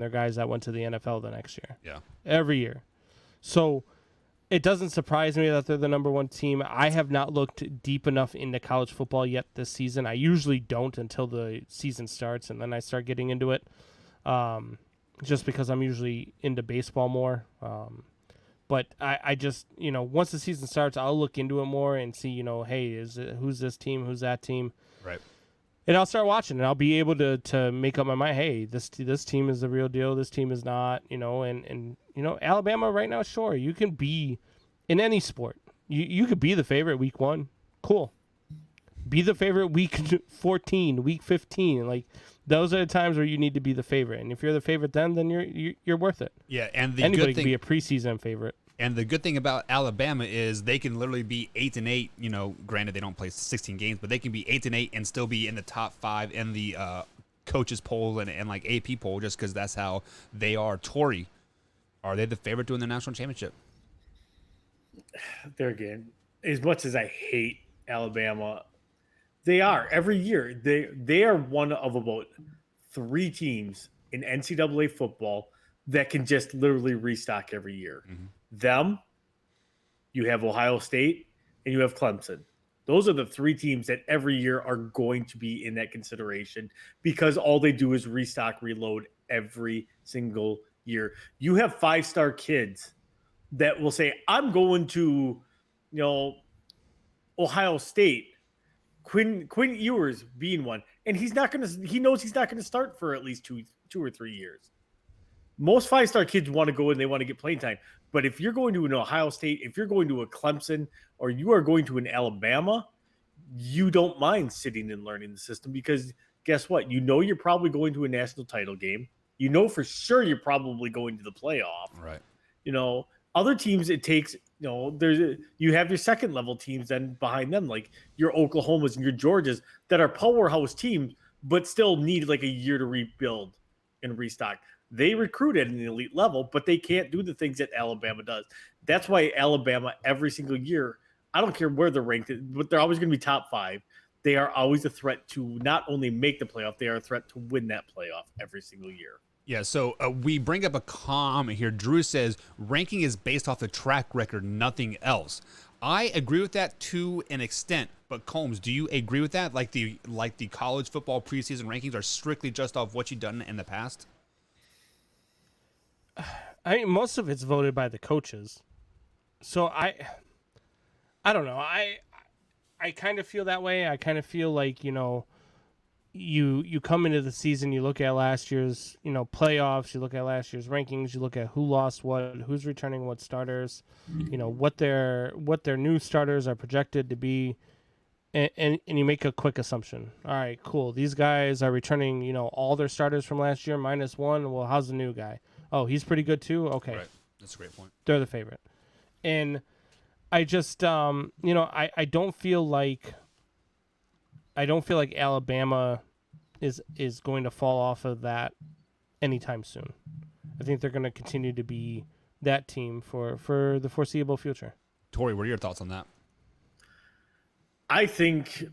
they're guys that went to the NFL the next year. Yeah. Every year. So it doesn't surprise me that they're the number one team. I have not looked deep enough into college football yet this season. I usually don't until the season starts, and then I start getting into it, just because I'm usually into baseball more. But I just, once the season starts, I'll look into it more and see, hey, who's this team, who's that team? Right. And I'll start watching, and I'll be able to make up my mind. Hey, this team is the real deal. This team is not. And Alabama right now. Sure, you can be in any sport. You could be the favorite week 1. Cool. Be the favorite week 14, week 15. Like those are the times where you need to be the favorite. And if you're the favorite, then you're worth it. Yeah, and the anybody good thing, can be a preseason favorite. And the good thing about Alabama is they can literally be 8-8. Granted they don't play 16 games, but they can be 8-8 and still be in the top 5 in the coaches poll and like AP poll, just because that's how they are. Tori, are they the favorite to win the national championship? There again, as much as I hate Alabama, they are every year. They are one of about 3 teams in NCAA football that can just literally restock every year. Mm-hmm. Them, you have Ohio State, and you have Clemson. Those are the 3 teams that every year are going to be in that consideration because all they do is restock, reload every single year. You have 5-star kids that will say, I'm going to, Ohio State. Quinn Ewers being one. And he knows he's not going to start for at least two or 3 years. Most 5-star kids want to go and they want to get playing time. But if you're going to an Ohio State, if you're going to a Clemson, or you are going to an Alabama, you don't mind sitting and learning the system because guess what? You're probably going to a national title game. For sure you're probably going to the playoff. Right. Other teams it takes, you have your second level teams then behind them, like your Oklahomas and your Georgias that are powerhouse teams, but still need like a year to rebuild and restock. They recruit at an elite level, but they can't do the things that Alabama does. That's why Alabama every single year, I don't care where they're ranked, but they're always going to be top 5. They are always a threat to not only make the playoff, they are a threat to win that playoff every single year. Yeah, so we bring up a comment here. Drew says, ranking is based off the track record, nothing else. I agree with that to an extent, but Combs, do you agree with that? Like the college football preseason rankings are strictly just off what you've done in the past? I mean, most of it's voted by the coaches. So I don't know. I kind of feel that way. I kind of feel like, you come into the season, you look at last year's, playoffs, you look at last year's rankings, you look at who lost what, who's returning what starters, what their new starters are projected to be, and you make a quick assumption. All right, cool. These guys are returning, all their starters from last year minus one. Well, how's the new guy? Oh, he's pretty good too? Okay. Right. That's a great point. They're the favorite. And I just, I don't feel like Alabama is going to fall off of that anytime soon. I think they're going to continue to be that team for the foreseeable future. Tori, what are your thoughts on that? I think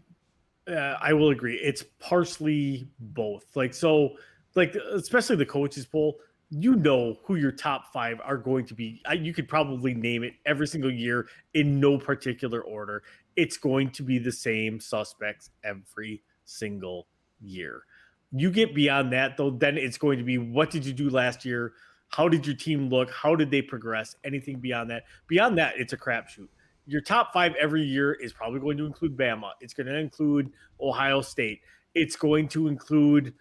I will agree. It's partially both. Especially the coaches poll, who your top 5 are going to be. You could probably name it every single year in no particular order. It's going to be the same suspects every single year. You get beyond that, though, then it's going to be, what did you do last year? How did your team look? How did they progress? Anything beyond that? Beyond that, it's a crapshoot. Your top 5 every year is probably going to include Bama. It's going to include Ohio State. It's going to include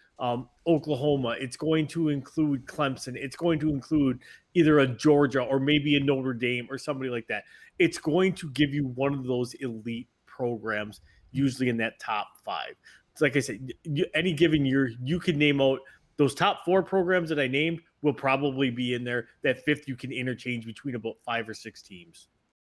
Oklahoma. It's going to include Clemson. It's going to include either a Georgia or maybe a Notre Dame or somebody like that. It's going to give you one of those elite programs, usually in that top 5. It's like I said, any given year, you can name out those top 4 programs that I named will probably be in there. That 5th, you can interchange between about 5 or 6 teams.